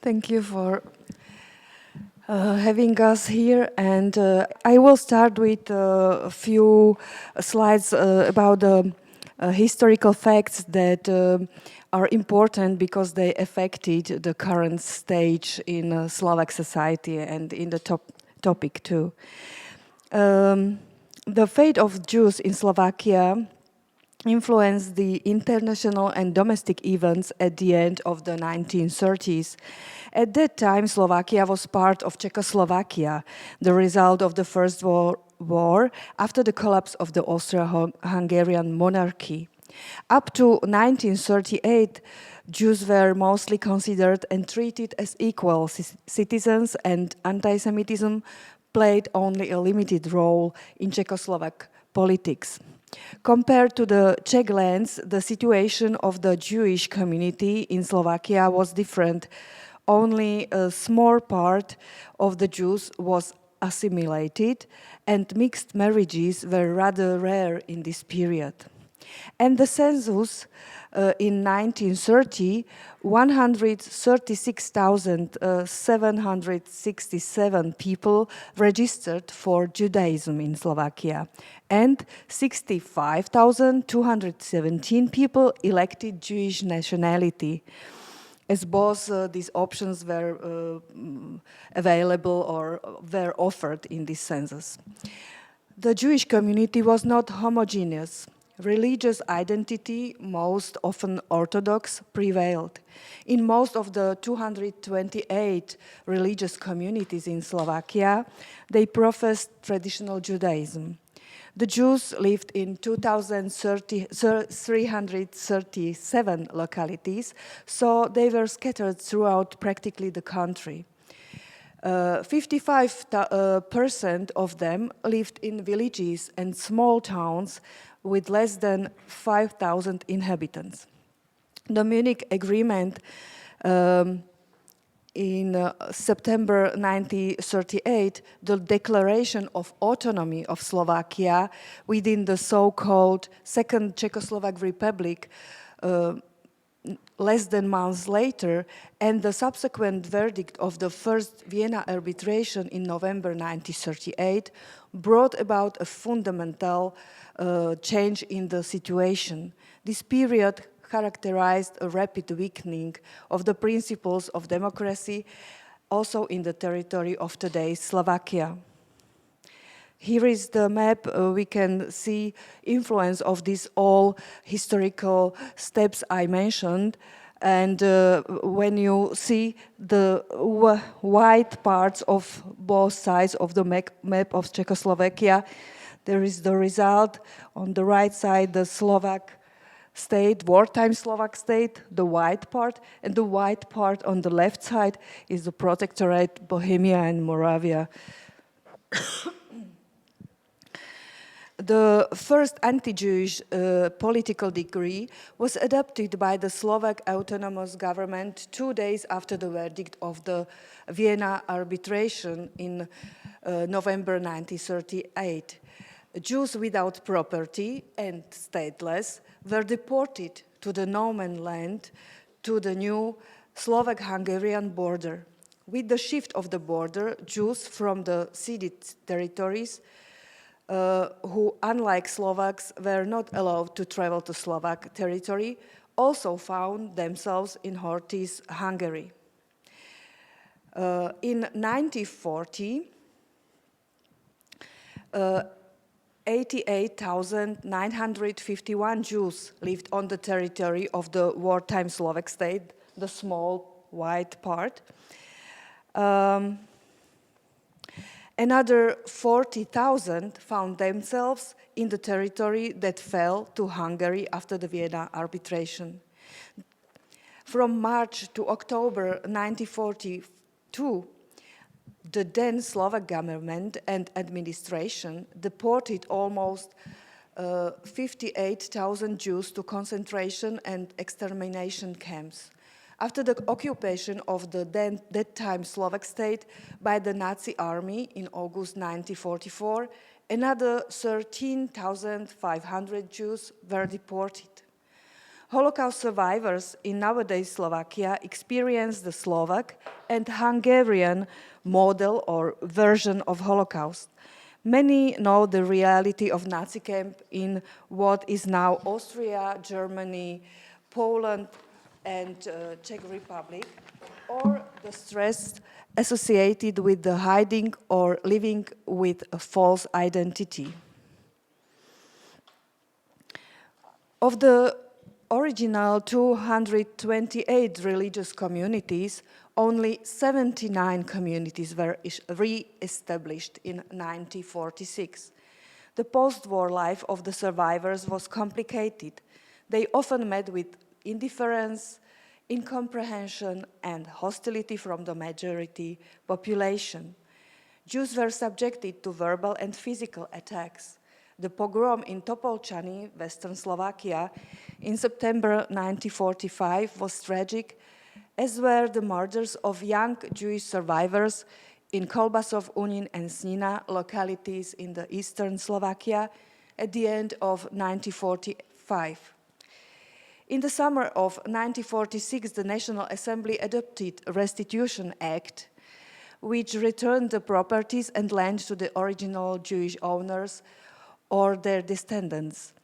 Thank you for having us here, and I will start with a few slides about the historical facts that are important because they affected the current stage in Slovak society and in the topic too. The fate of Jews in Slovakia influenced the international and domestic events at the end of the 1930s. At that time, Slovakia was part of Czechoslovakia, the result of the First World War after the collapse of the Austro-Hungarian monarchy. Up to 1938, Jews were mostly considered and treated as equal citizens, and anti-Semitism played only a limited role in Czechoslovak politics. Compared to the Czech lands, the situation of the Jewish community in Slovakia was different. Only a small part of the Jews was assimilated, and mixed marriages were rather rare in this period. And the census in 1930, 136,767 people registered for Judaism in Slovakia, and 65,217 people elected Jewish nationality, as both these options were available or were offered in this census. The Jewish community was not homogeneous. Religious identity, most often Orthodox, prevailed. In most of the 228 religious communities in Slovakia, they professed traditional Judaism. The Jews lived in 2,337 localities, so they were scattered throughout practically the country. 55% of them lived in villages and small towns with less than 5,000 inhabitants. The Munich Agreement in September 1938, the declaration of autonomy of Slovakia within the so-called Second Czechoslovak Republic less than months later, and the subsequent verdict of the first Vienna arbitration in November 1938 brought about a fundamental change in the situation. This period characterized a rapid weakening of the principles of democracy, also in the territory of today's Slovakia. Here is the map. We can see influence of these all historical steps I mentioned. And when you see the white parts of both sides of the map of Czechoslovakia, there is the result. On the right side, the Slovak state, wartime Slovak state, the white part, and the white part on the left side is the Protectorate Bohemia and Moravia. The first anti-Jewish political decree was adopted by the Slovak autonomous government 2 days after the verdict of the Vienna arbitration in November 1938. Jews without property and stateless were deported to the no man's land to the new Slovak-Hungarian border. With the shift of the border, Jews from the ceded territories who, unlike Slovaks, were not allowed to travel to Slovak territory, also found themselves in Horthy's Hungary. In 1940, 88,951 Jews lived on the territory of the wartime Slovak state, the small white part. Another 40,000 found themselves in the territory that fell to Hungary after the Vienna arbitration. From March to October 1942, the then Slovak government and administration deported almost 58,000 Jews to concentration and extermination camps. After the occupation of the that time Slovak state by the Nazi army in August 1944, another 13,500 Jews were deported. Holocaust survivors in nowadays Slovakia experience the Slovak and Hungarian model or version of Holocaust. Many know the reality of Nazi camp in what is now Austria, Germany, Poland, and Czech Republic, or the stress associated with the hiding or living with a false identity. Of the original 228 religious communities, only 79 communities were re-established in 1946. The post-war life of the survivors was complicated. They often met with indifference, incomprehension, and hostility from the majority population. Jews were subjected to verbal and physical attacks. The pogrom in Topolčany, Western Slovakia, in September 1945 was tragic, as were the murders of young Jewish survivors in Kolbasov, Unin, and Snina, localities in the eastern Slovakia, at the end of 1945. In the summer of 1946, the National Assembly adopted a Restitution Act, which returned the properties and land to the original Jewish owners or their descendants.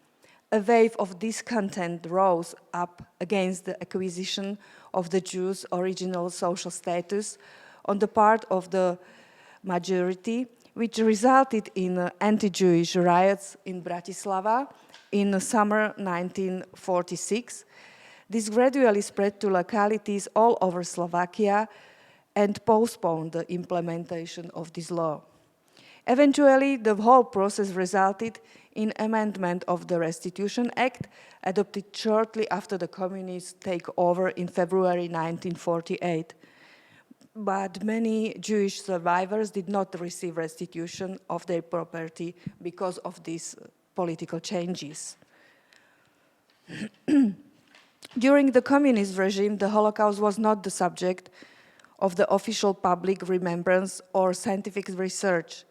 A wave of discontent rose up against the acquisition of the Jews' original social status on the part of the majority, which resulted in anti-Jewish riots in Bratislava in summer 1946. This gradually spread to localities all over Slovakia and postponed the implementation of this law. Eventually, the whole process resulted in amendment of the Restitution Act, adopted shortly after the communists take over in February 1948. But many Jewish survivors did not receive restitution of their property because of these political changes. During the communist regime, the Holocaust was not the subject of the official public remembrance or scientific research.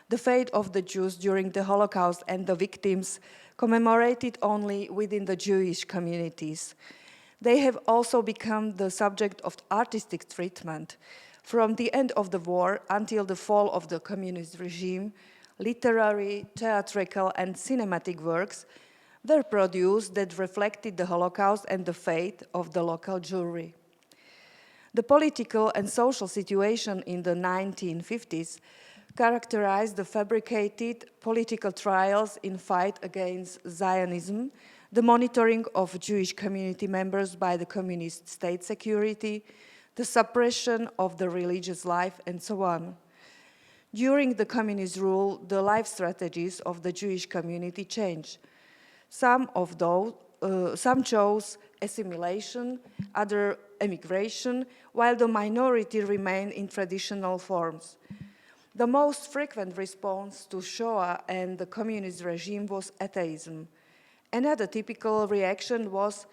The fate of the Jews during the Holocaust and the victims commemorated only within the Jewish communities. They have also become the subject of artistic treatment. From the end of the war until the fall of the communist regime, literary, theatrical, and cinematic works were produced that reflected the Holocaust and the fate of the local Jewry. The political and social situation in the 1950s characterized the fabricated political trials in fight against Zionism, the monitoring of Jewish community members by the communist state security, the suppression of the religious life, and so on. During the communist rule, the life strategies of the Jewish community changed. Some chose assimilation, other emigration, while the minority remained in traditional forms. The most frequent response to Shoah and the communist regime was atheism. Another typical reaction was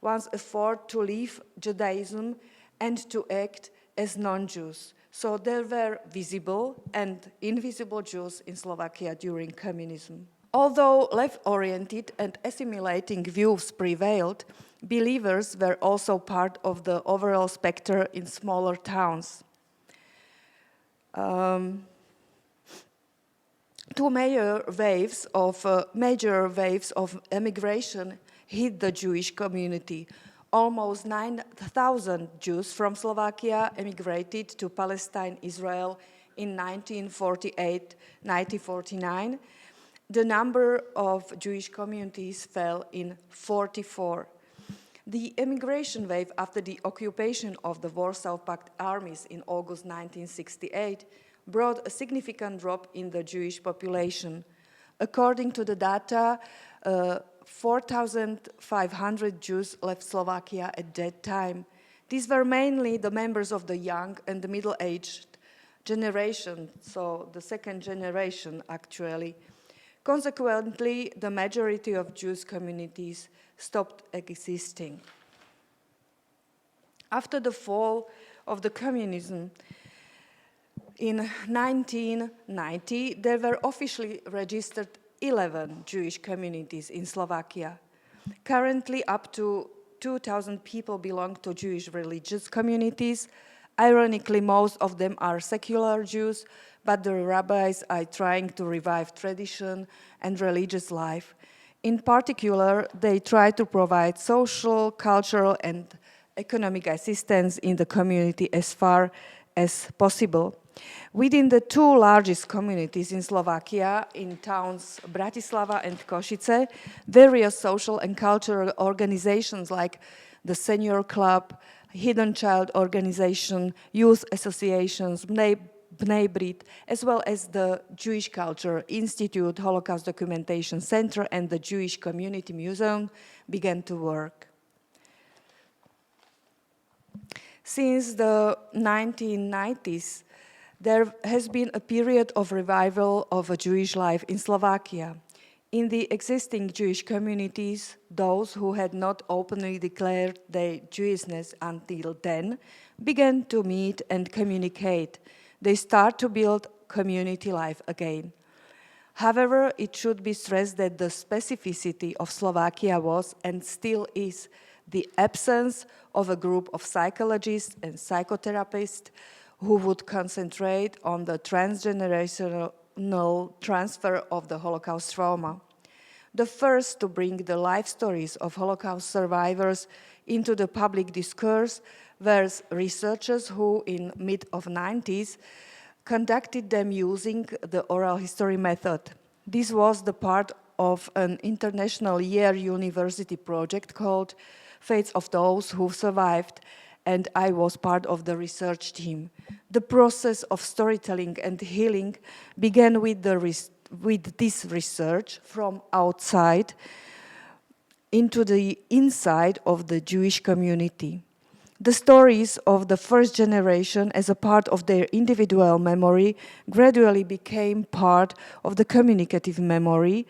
one's effort to leave Judaism and to act as non-Jews. So there were visible and invisible Jews in Slovakia during communism. Although left-oriented and assimilating views prevailed, believers were also part of the overall spectre in smaller towns. Two major waves of emigration hit the Jewish community. Almost 9,000 Jews from Slovakia emigrated to Palestine, Israel in 1948-1949. The number of Jewish communities fell in 44. The emigration wave after the occupation of the Warsaw Pact armies in August 1968 brought a significant drop in the Jewish population. According to the data, 4,500 Jews left Slovakia at that time. These were mainly the members of the young and the middle-aged generation, so the second generation actually. Consequently, the majority of Jewish communities stopped existing. After the fall of the communism, in 1990, there were officially registered 11 Jewish communities in Slovakia. Currently, up to 2,000 people belong to Jewish religious communities. Ironically, most of them are secular Jews, but the rabbis are trying to revive tradition and religious life. In particular, they try to provide social, cultural, and economic assistance in the community as far as possible. Within the two largest communities in Slovakia, in towns Bratislava and Košice, various social and cultural organizations like the Senior Club, Hidden Child Organization, youth associations, Bnei Brit, as well as the Jewish Culture Institute, Holocaust Documentation Center, and the Jewish Community Museum began to work. Since the 1990s, there has been a period of revival of a Jewish life in Slovakia. In the existing Jewish communities, those who had not openly declared their Jewishness until then began to meet and communicate. They start to build community life again. However, it should be stressed that the specificity of Slovakia was and still is the absence of a group of psychologists and psychotherapists who would concentrate on the transgenerational transfer of the Holocaust trauma. The first to bring the life stories of Holocaust survivors into the public discourse were researchers who, in mid-90s, conducted them using the oral history method. This was the part of an international year university project called Fates of Those Who Survived, and I was part of the research team. The process of storytelling and healing began with this research from outside into the inside of the Jewish community. The stories of the first generation as a part of their individual memory gradually became part of the communicative memory,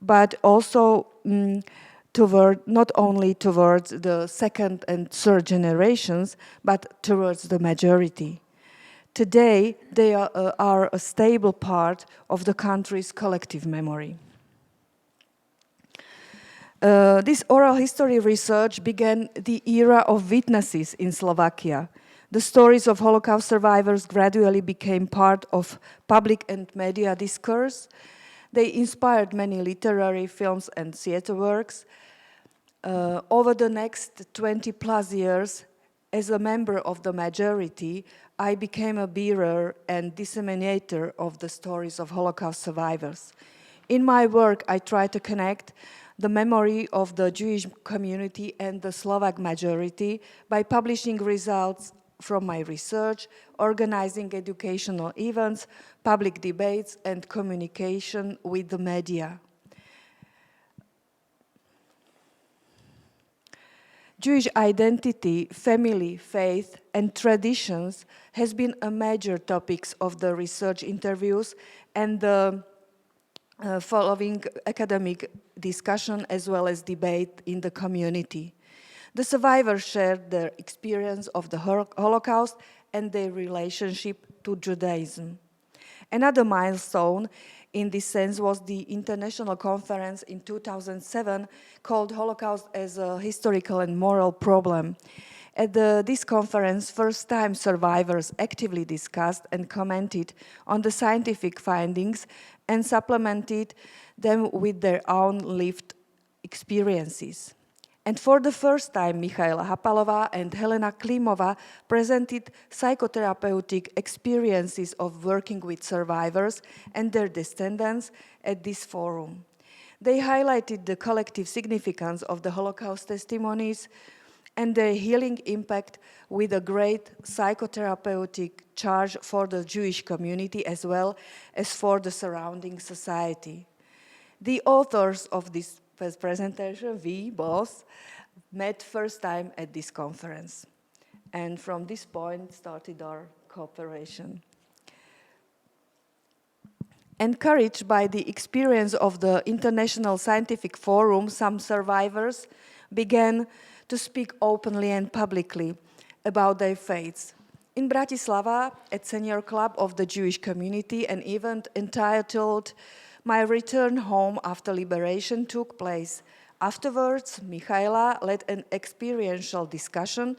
but also not only towards the second and third generations, but towards the majority. Today, they are a stable part of the country's collective memory. This oral history research began the era of witnesses in Slovakia. The stories of Holocaust survivors gradually became part of public and media discourse. They inspired many literary films and theater works. Over the next 20 plus years, as a member of the majority, I became a bearer and disseminator of the stories of Holocaust survivors. In my work, I try to connect the memory of the Jewish community and the Slovak majority by publishing results from my research, organizing educational events, public debates, and communication with the media. Jewish identity, family, faith, and traditions has been a major topic of the research interviews and the following academic discussion as well as debate in the community. The survivors shared their experience of the Holocaust and their relationship to Judaism. Another milestone in this sense was the international conference in 2007 called Holocaust as a Historical and Moral Problem. At this conference, first time survivors actively discussed and commented on the scientific findings and supplemented them with their own lived experiences. And for the first time, Michaela Hapalová and Helena Klimova presented psychotherapeutic experiences of working with survivors and their descendants at this forum. They highlighted the collective significance of the Holocaust testimonies and their healing impact with a great psychotherapeutic charge for the Jewish community as well as for the surrounding society. The authors of this presentation, we both, met first time at this conference. And from this point started our cooperation. Encouraged by the experience of the International Scientific Forum, some survivors began to speak openly and publicly about their faiths. In Bratislava, at Senior Club of the Jewish Community, an event entitled "My Return Home After Liberation" took place. Afterwards, Michaela led an experiential discussion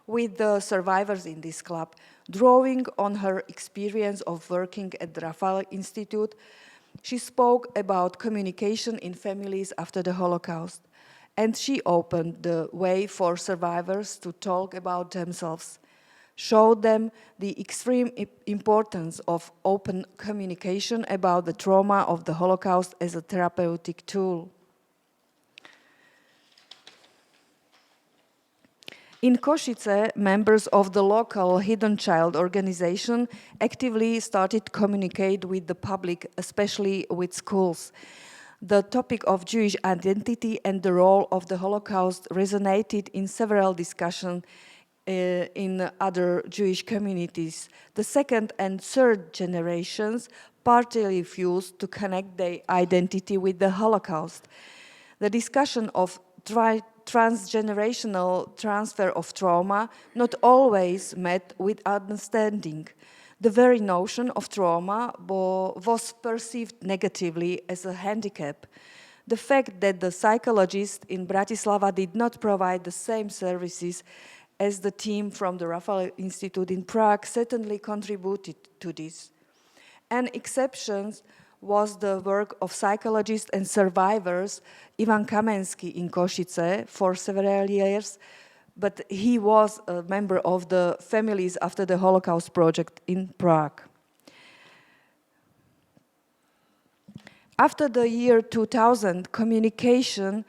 with the survivors in this club, drawing on her experience of working at the Raphael Institute. She spoke about communication in families after the Holocaust, and she opened the way for survivors to talk about themselves, showed them the extreme importance of open communication about the trauma of the Holocaust as a therapeutic tool. In Košice, members of the local Hidden Child organization actively started communicate with the public, especially with schools. The topic of Jewish identity and the role of the Holocaust resonated in several discussions in other Jewish communities. The second and third generations partly fused to connect their identity with the Holocaust. The discussion of transgenerational transfer of trauma not always met with understanding. The very notion of trauma was perceived negatively as a handicap. The fact that the psychologist in Bratislava did not provide the same services as the team from the Raphael Institute in Prague certainly contributed to this. An exception was the work of psychologists and survivors Ivan Kamensky in Košice for several years, but he was a member of the Families After the Holocaust project in Prague. After the year 2000, communication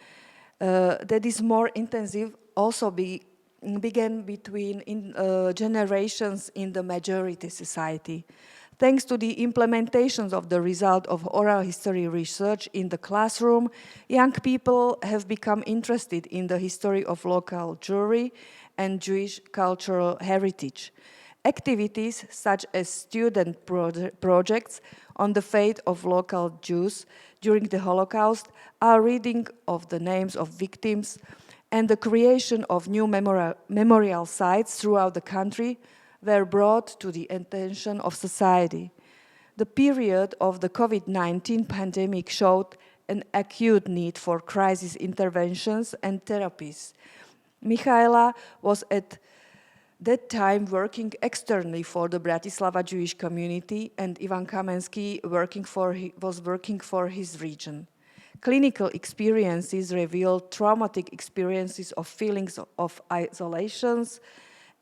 that is more intensive also began between generations in the majority society. Thanks to the implementations of the result of oral history research in the classroom, young people have become interested in the history of local Jewry and Jewish cultural heritage. Activities such as student projects on the fate of local Jews during the Holocaust, are reading of the names of victims, and the creation of new memorial sites throughout the country were brought to the attention of society. The period of the COVID-19 pandemic showed an acute need for crisis interventions and therapies. Michaela was at that time working externally for the Bratislava Jewish community, and Ivan Kamensky was working for his region. Clinical experiences revealed traumatic experiences of feelings of isolations,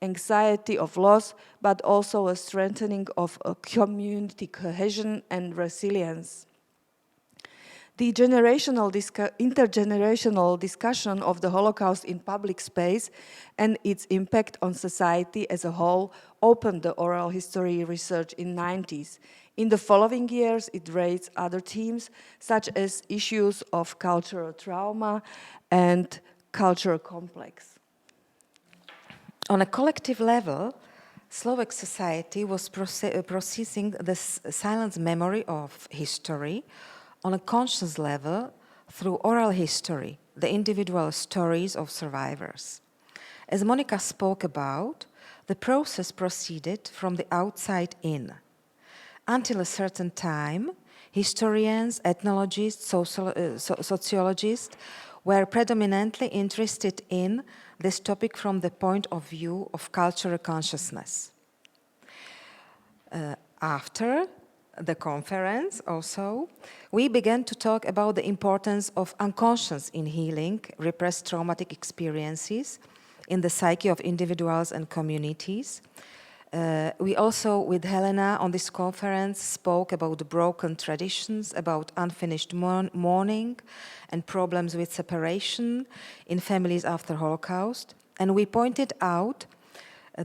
anxiety of loss, but also a strengthening of a community cohesion and resilience. The intergenerational discussion of the Holocaust in public space and its impact on society as a whole opened the oral history research in the 90s. In the following years, it raised other themes, such as issues of cultural trauma and cultural complex. On a collective level, Slovak society was processing the silent memory of history on a conscious level through oral history, the individual stories of survivors. As Monika spoke about, the process proceeded from the outside in. Until a certain time, historians, ethnologists, sociologists were predominantly interested in this topic from the point of view of cultural consciousness. After the conference also, we began to talk about the importance of unconscious in healing repressed traumatic experiences in the psyche of individuals and communities. We also, with Helena on this conference, spoke about the broken traditions, about unfinished mourning and problems with separation in families after Holocaust. And we pointed out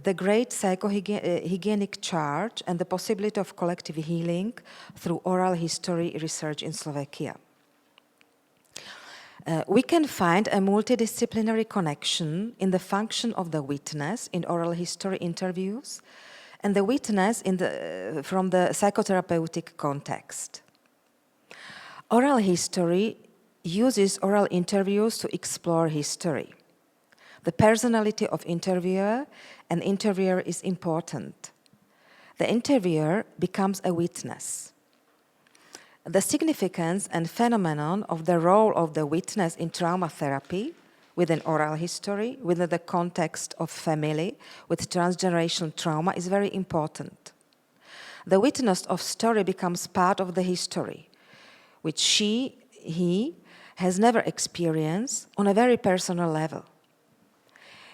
the great psychohygienic charge and the possibility of collective healing through oral history research in Slovakia. We can find a multidisciplinary connection in the function of the witness in oral history interviews and the witness from the psychotherapeutic context. Oral history uses oral interviews to explore history. The personality of interviewer and interviewer is important. The interviewer becomes a witness. The significance and phenomenon of the role of the witness in trauma therapy within oral history, within the context of family with transgenerational trauma is very important. The witness of story becomes part of the history, which he has never experienced on a very personal level.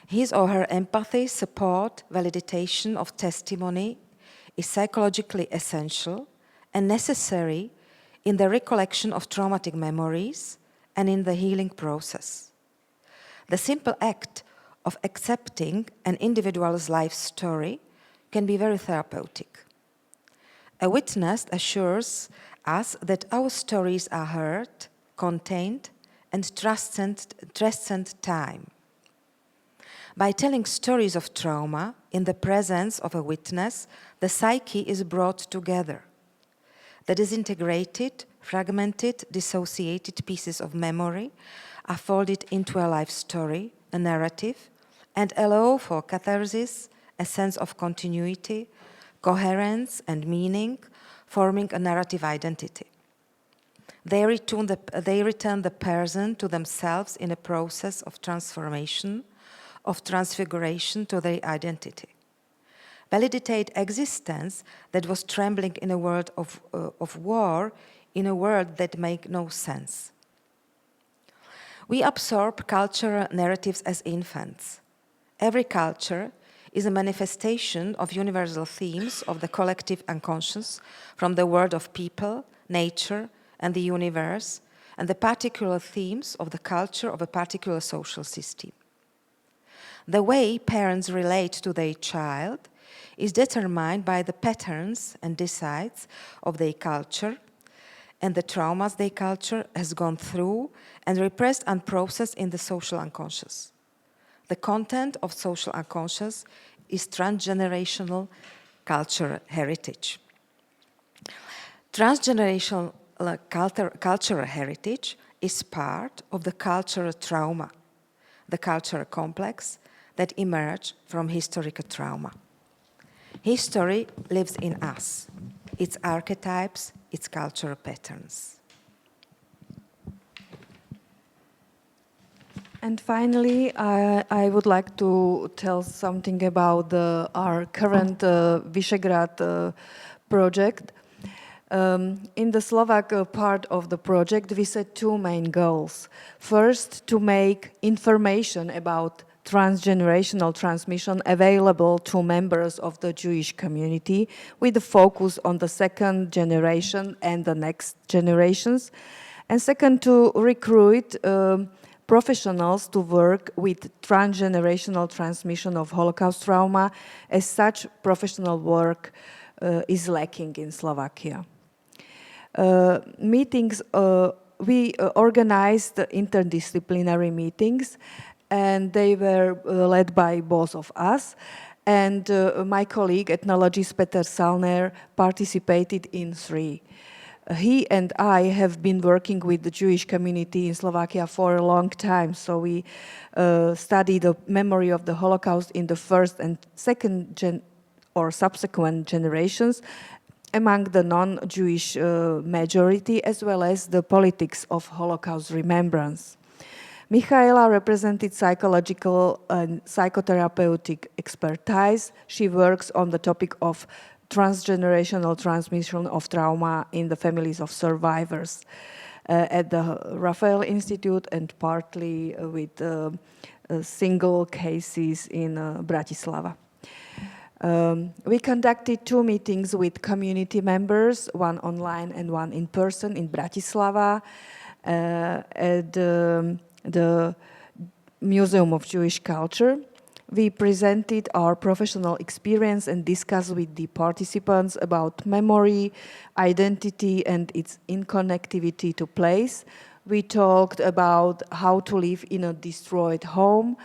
His or her empathy, support, validation of testimony is psychologically essential and necessary in the recollection of traumatic memories and in the healing process. The simple act of accepting an individual's life story can be very therapeutic. A witness assures us that our stories are heard, contained, and transcend time. By telling stories of trauma in the presence of a witness, the psyche is brought together. The disintegrated, fragmented, dissociated pieces of memory are folded into a life story, a narrative, and allow for catharsis, a sense of continuity, coherence, and meaning, forming a narrative identity. They return the person to themselves in a process of transformation, of transfiguration to their identity. Validate existence that was trembling in a world of war, in a world that makes no sense. We absorb cultural narratives as infants. Every culture is a manifestation of universal themes of the collective unconscious from the world of people, nature, and the universe, and the particular themes of the culture of a particular social system. The way parents relate to their child is determined by the patterns and decides of their culture and the traumas their culture has gone through and repressed and processed in the social unconscious. The content of social unconscious is transgenerational cultural heritage. Transgenerational cultural heritage is part of the cultural trauma, the cultural complex that emerged from historical trauma. History lives in us, its archetypes, its cultural patterns. And finally, I would like to tell something about our current Visegrad project. In the Slovak part of the project, we set two main goals. First, to make information about transgenerational transmission available to members of the Jewish community with a focus on the second generation and the next generations. And second, to recruit professionals to work with transgenerational transmission of Holocaust trauma, as such professional work is lacking in Slovakia. We organized interdisciplinary meetings, and they were led by both of us. And my colleague, ethnologist Peter Salner, participated in three. He and I have been working with the Jewish community in Slovakia for a long time, so we studied the memory of the Holocaust in the first and second or subsequent generations among the non-Jewish majority, as well as the politics of Holocaust remembrance. Michaela represented psychological and psychotherapeutic expertise. She works on the topic of transgenerational transmission of trauma in the families of survivors at the Raphael Institute and partly with single cases in Bratislava. We conducted two meetings with community members, one online and one in person in Bratislava at the Museum of Jewish Culture. We presented our professional experience and discussed with the participants about memory, identity, and its inconnectivity to place. We talked about how to live in a destroyed home,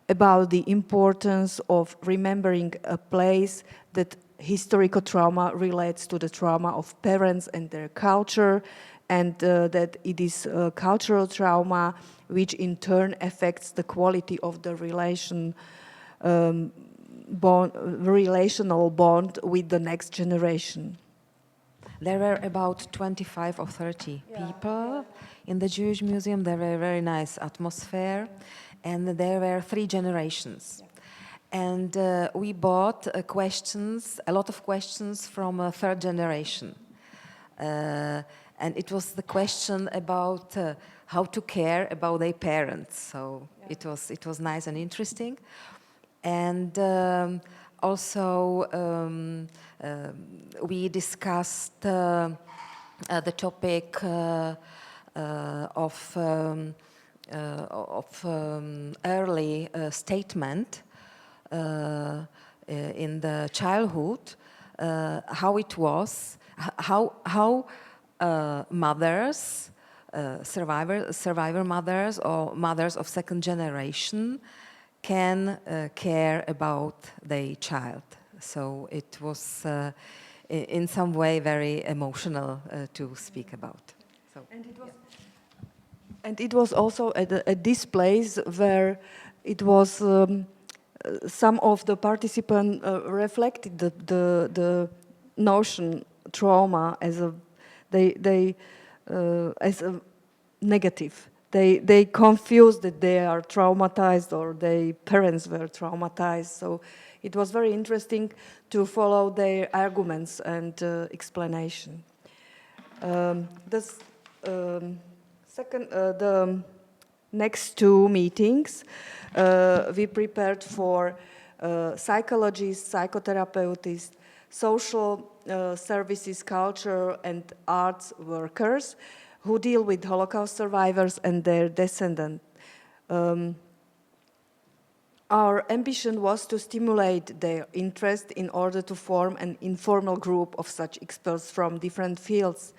about the importance of remembering a place, that historical trauma relates to the trauma of parents and their culture, and that it is cultural trauma which in turn affects the quality of the relational bond with the next generation. There were about 25 or 30 people in the Jewish Museum. There were very nice atmosphere, and there were 3 generations. And we bought questions, a lot of questions from a 3rd generation. And it was the question about how to care about their parents. So it was nice and interesting. And also we discussed the topic of early statement in the childhood, how it was, how mothers, survivor mothers or mothers of 2nd generation can care about their child. So it was in some way very emotional to speak about. So, and it was also at this place where it was some of the participants reflected the notion trauma as a as a negative. They confused that they are traumatized or their parents were traumatized. So it was very interesting to follow their arguments and explanation. The next 2 meetings we prepared for psychologists, psychotherapists, social services, culture and arts workers who deal with Holocaust survivors and their descendants. Our ambition was to stimulate their interest in order to form an informal group of such experts from different fields.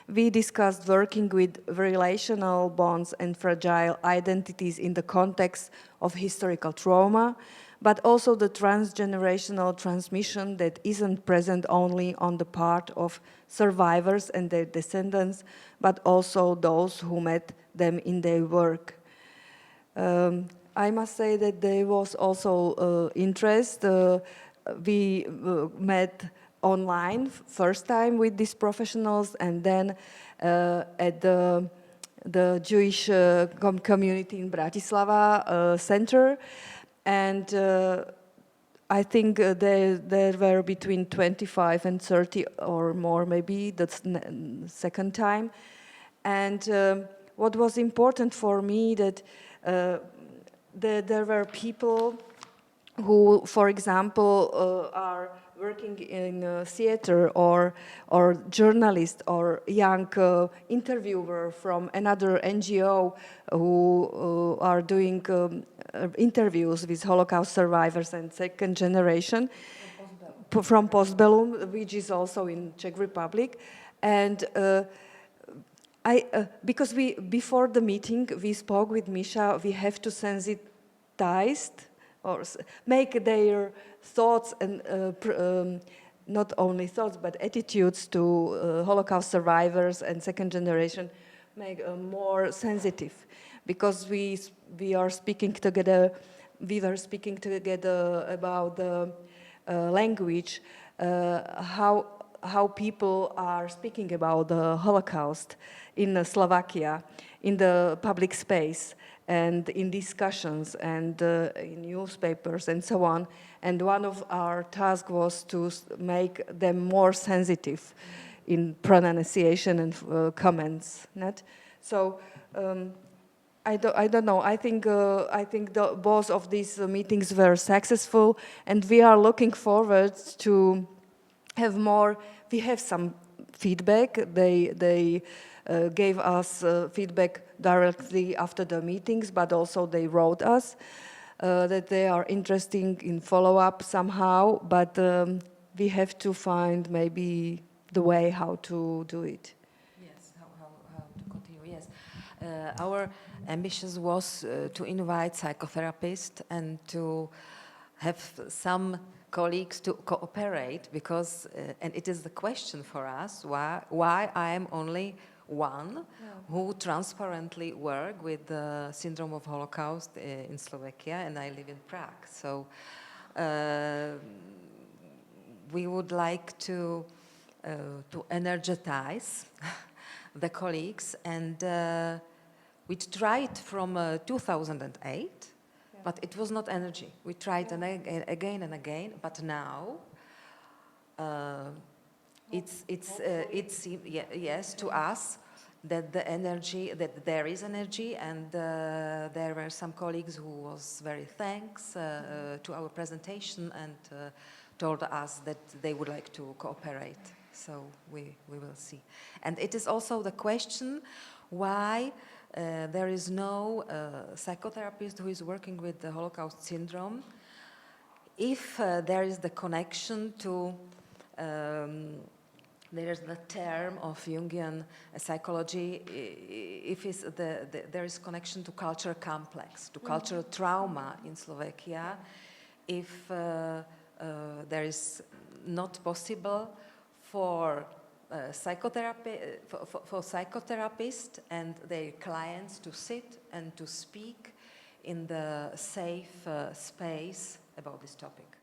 We discussed working with relational bonds and fragile identities in the context of historical trauma, but also the transgenerational transmission that isn't present only on the part of survivors and their descendants, but also those who met them in their work. I must say that there was also interest. We met online first time with these professionals, and then at the Jewish community in Bratislava center. And I think there were between 25 and 30 or more, maybe that's second time. And what was important for me that there were people who, for example, are working in theater or journalist or young interviewer from another NGO who are doing interviews with Holocaust survivors and 2nd generation from Postbellum, which is also in Czech Republic. And because before the meeting, we spoke with Misha, we have to sensitize or make their thoughts and not only thoughts but attitudes to Holocaust survivors and 2nd generation make more sensitive, because we were speaking together about the language, how people are speaking about the Holocaust in Slovakia, in the public space, and in discussions and in newspapers and so on. And one of our tasks was to make them more sensitive in pronunciation and comments. Not? So I don't know. I think both of these meetings were successful, and we are looking forward to have more. We have some feedback. They gave us feedback directly after the meetings, but also they wrote us that they are interested in follow-up somehow, but we have to find maybe the way how to do it. Yes, how to continue, yes. Our ambition was to invite psychotherapists and to have some colleagues to cooperate, because, and it is the question for us, why I am only one who transparently work with the syndrome of Holocaust in Slovakia, and I live in Prague. So we would like to to energize the colleagues, and we tried from 2008, but it was not energy. We tried again and again, but now yes, to us that the energy, that there is energy, and there were some colleagues who was very thanks to our presentation and told us that they would like to cooperate. So we will see. And it is also the question why there is no psychotherapist who is working with the Holocaust syndrome, if there is the connection to there is the term of Jungian psychology, if there is connection to cultural complex, to cultural trauma in Slovakia, if there is not possible for psychotherapists and their clients to sit and to speak in the safe space about this topic.